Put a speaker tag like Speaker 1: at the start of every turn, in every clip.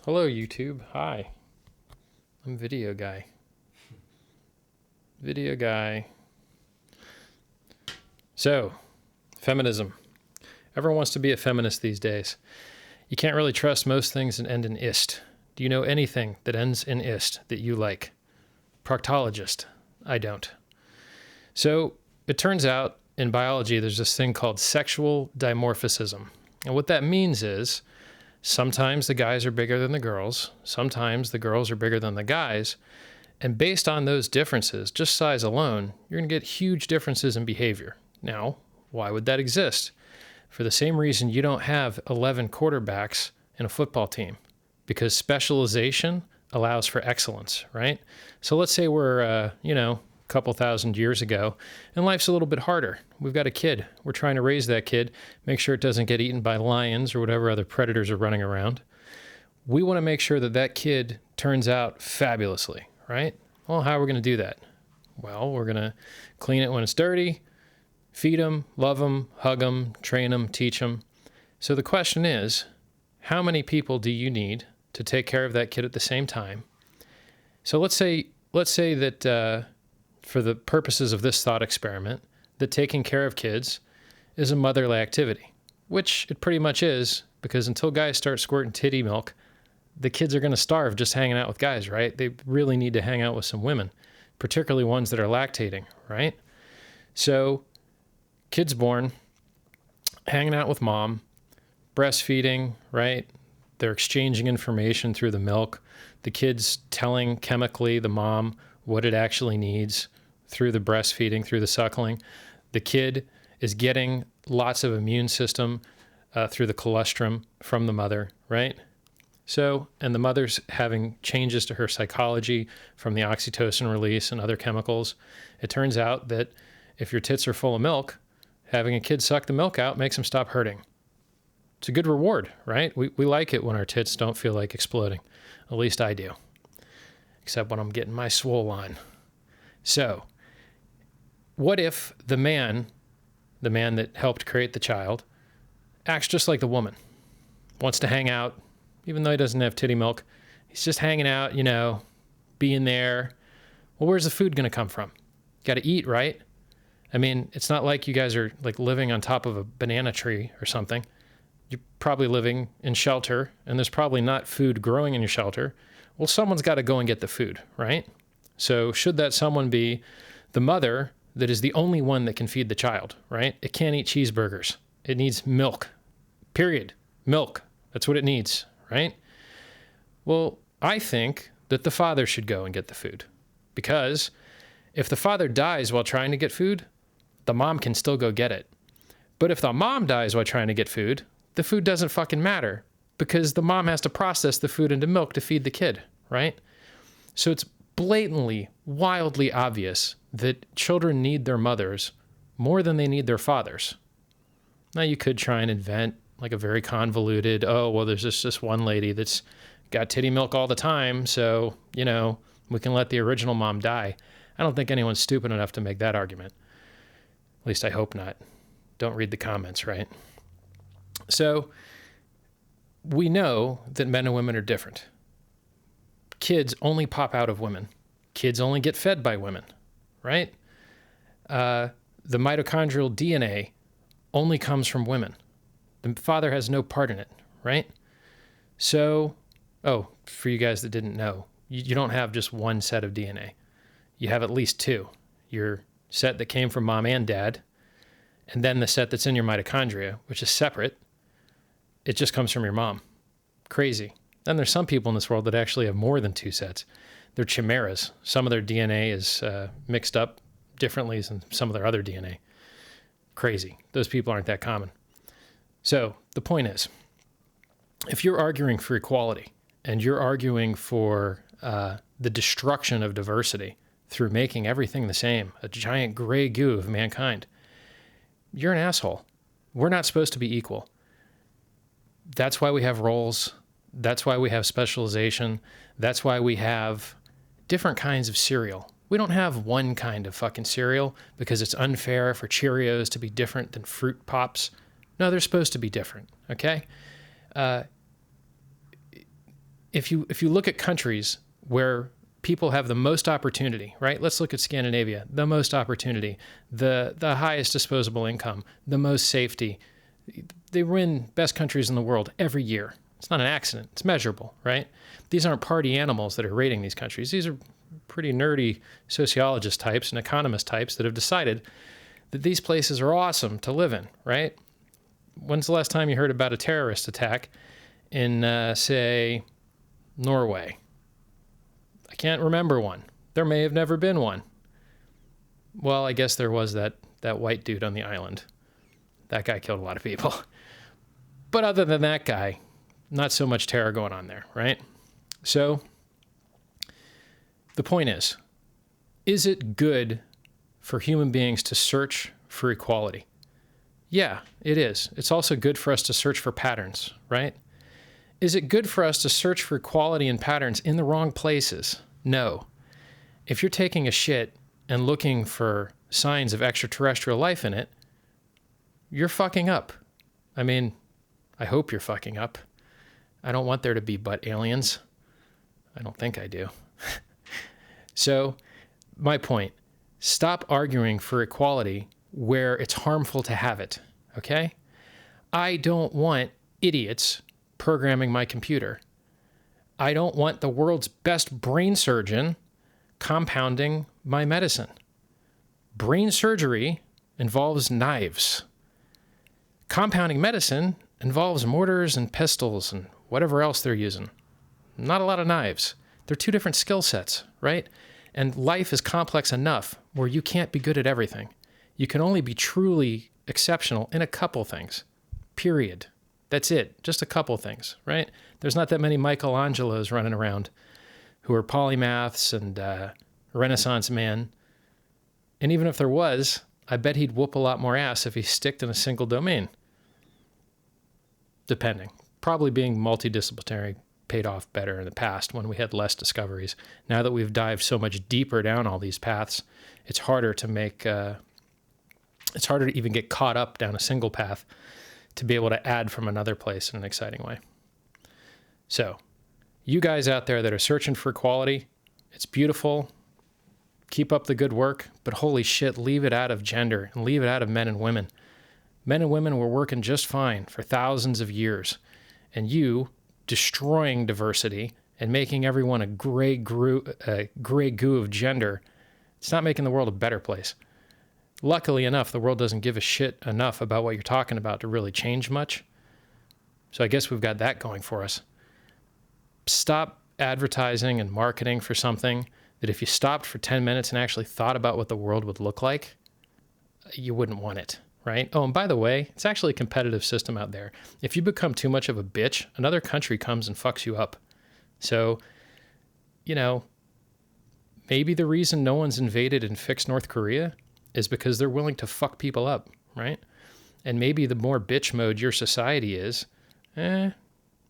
Speaker 1: Hello, YouTube. Hi. I'm Video Guy. Video Guy. So, feminism. Everyone wants to be a feminist these days. You can't really trust most things that end in ist. Do you know anything that ends in ist that you like? Proctologist. I don't. So, it turns out in biology there's this thing called sexual dimorphism. And what that means is sometimes the guys are bigger than the girls, sometimes the girls are bigger than the guys, and based on those differences, just size alone, you're going to get huge differences in behavior. Now, why would that exist? For the same reason you don't have 11 quarterbacks in a football team, because specialization allows for excellence, right? So let's say we're, a couple thousand years ago, and life's a little bit harder. We've got a kid. We're trying to raise that kid, make sure it doesn't get eaten by lions or whatever other predators are running around. We want to make sure that that kid turns out fabulously, right? Well, how are we going to do that? Well, we're going to clean it when it's dirty, feed them, love them, hug them, train them, teach them. So the question is, how many people do you need to take care of that kid at the same time? So let's say that for the purposes of this thought experiment, that taking care of kids is a motherly activity, which it pretty much is, because until guys start squirting titty milk, the kids are going to starve just hanging out with guys, right? They really need to hang out with some women, particularly ones that are lactating, right? So kids born, hanging out with mom, breastfeeding, right? They're exchanging information through the milk. The kid's telling chemically the mom what it actually needs through the breastfeeding, through the suckling. The kid is getting lots of immune system through the colostrum from the mother, right? So, and the mother's having changes to her psychology from the oxytocin release and other chemicals. It turns out that if your tits are full of milk, having a kid suck the milk out makes them stop hurting. It's a good reward, right? We like it when our tits don't feel like exploding. At least I do. Except when I'm getting my swole on. So, what if the man that helped create the child, acts just like the woman? Wants to hang out, even though he doesn't have titty milk. He's just hanging out, being there. Well, where's the food going to come from? Got to eat, right? I mean, it's not like you guys are like living on top of a banana tree or something. You're probably living in shelter, and there's probably not food growing in your shelter. Well, someone's got to go and get the food, right? So should that someone be the mother that is the only one that can feed the child, right? It can't eat cheeseburgers. It needs milk, period. Milk. That's what it needs, right? Well, I think that the father should go and get the food, because if the father dies while trying to get food, the mom can still go get it. But if the mom dies while trying to get food, the food doesn't fucking matter, because the mom has to process the food into milk to feed the kid, right? So it's blatantly, wildly obvious that children need their mothers more than they need their fathers. Now, you could try and invent like a very convoluted, there's just this one lady that's got titty milk all the time, so, we can let the original mom die. I don't think anyone's stupid enough to make that argument. At least I hope not. Don't read the comments, right? So, we know that men and women are different. Kids only pop out of women. Kids only get fed by women, right? The mitochondrial DNA only comes from women. The father has no part in it, right? So, for you guys that didn't know, you don't have just one set of DNA. You have at least two. Your set that came from mom and dad, and then the set that's in your mitochondria, which is separate. It just comes from your mom. Crazy. Then there's some people in this world that actually have more than two sets. They're chimeras. Some of their DNA is mixed up differently than some of their other DNA. Crazy. Those people aren't that common. So the point is, if you're arguing for equality and you're arguing for the destruction of diversity through making everything the same, a giant gray goo of mankind, you're an asshole. We're not supposed to be equal. That's why we have roles. That's why we have specialization. That's why we have different kinds of cereal. We don't have one kind of fucking cereal because it's unfair for Cheerios to be different than Fruit Pops. No, they're supposed to be different, okay? if you look at countries where people have the most opportunity, right? Let's look at Scandinavia, the most opportunity, the highest disposable income, the most safety. They win best countries in the world every year. It's not an accident. It's measurable, right? These aren't party animals that are rating these countries. These are pretty nerdy sociologist types and economist types that have decided that these places are awesome to live in, right? When's the last time you heard about a terrorist attack in, say, Norway? I can't remember one. There may have never been one. Well, I guess there was that white dude on the island. That guy killed a lot of people. But other than that guy, not so much terror going on there, right? So the point is it good for human beings to search for equality? Yeah, it is. It's also good for us to search for patterns, right? Is it good for us to search for equality and patterns in the wrong places? No. If you're taking a shit and looking for signs of extraterrestrial life in it, you're fucking up. I mean, I hope you're fucking up. I don't want there to be but aliens. I don't think I do. So, my point, stop arguing for equality where it's harmful to have it, okay? I don't want idiots programming my computer. I don't want the world's best brain surgeon compounding my medicine. Brain surgery involves knives. Compounding medicine involves mortars and pistols and whatever else they're using. Not a lot of knives. They're two different skill sets, right? And life is complex enough where you can't be good at everything. You can only be truly exceptional in a couple things, period. That's it, just a couple things, right? There's not that many Michelangelos running around who are polymaths and Renaissance man. And even if there was, I bet he'd whoop a lot more ass if he sticked in a single domain. Depending. Probably being multidisciplinary paid off better in the past when we had less discoveries. Now that we've dived so much deeper down all these paths, it's harder to even get caught up down a single path to be able to add from another place in an exciting way. So, you guys out there that are searching for equality, it's beautiful. Keep up the good work, but holy shit, leave it out of gender and leave it out of men and women. Men and women were working just fine for thousands of years, and you destroying diversity and making everyone a gray goo of gender, it's not making the world a better place. Luckily enough, the world doesn't give a shit enough about what you're talking about to really change much. So I guess we've got that going for us. Stop advertising and marketing for something that if you stopped for 10 minutes and actually thought about what the world would look like, you wouldn't want it, right? Oh, and by the way, it's actually a competitive system out there. If you become too much of a bitch, another country comes and fucks you up. So, maybe the reason no one's invaded and fixed North Korea is because they're willing to fuck people up, right? And maybe the more bitch mode your society is,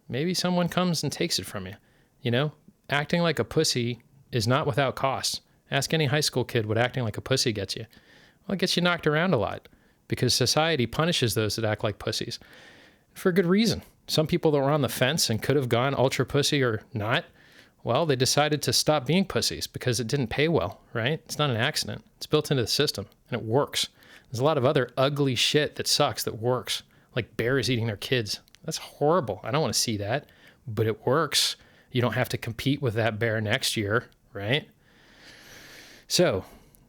Speaker 1: maybe someone comes and takes it from you. Acting like a pussy is not without cost. Ask any high school kid what acting like a pussy gets you. Well, it gets you knocked around a lot because society punishes those that act like pussies for good reason. Some people that were on the fence and could have gone ultra pussy or not, well, they decided to stop being pussies because it didn't pay well, right? It's not an accident. It's built into the system and it works. There's a lot of other ugly shit that sucks that works, like bears eating their kids. That's horrible. I don't want to see that, but it works. You don't have to compete with that bear next year, right? So,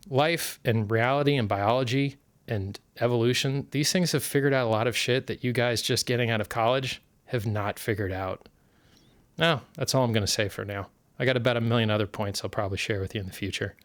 Speaker 1: life and reality and biology and evolution, these things have figured out a lot of shit that you guys just getting out of college have not figured out. No, that's all I'm going to say for now. I got about a million other points I'll probably share with you in the future.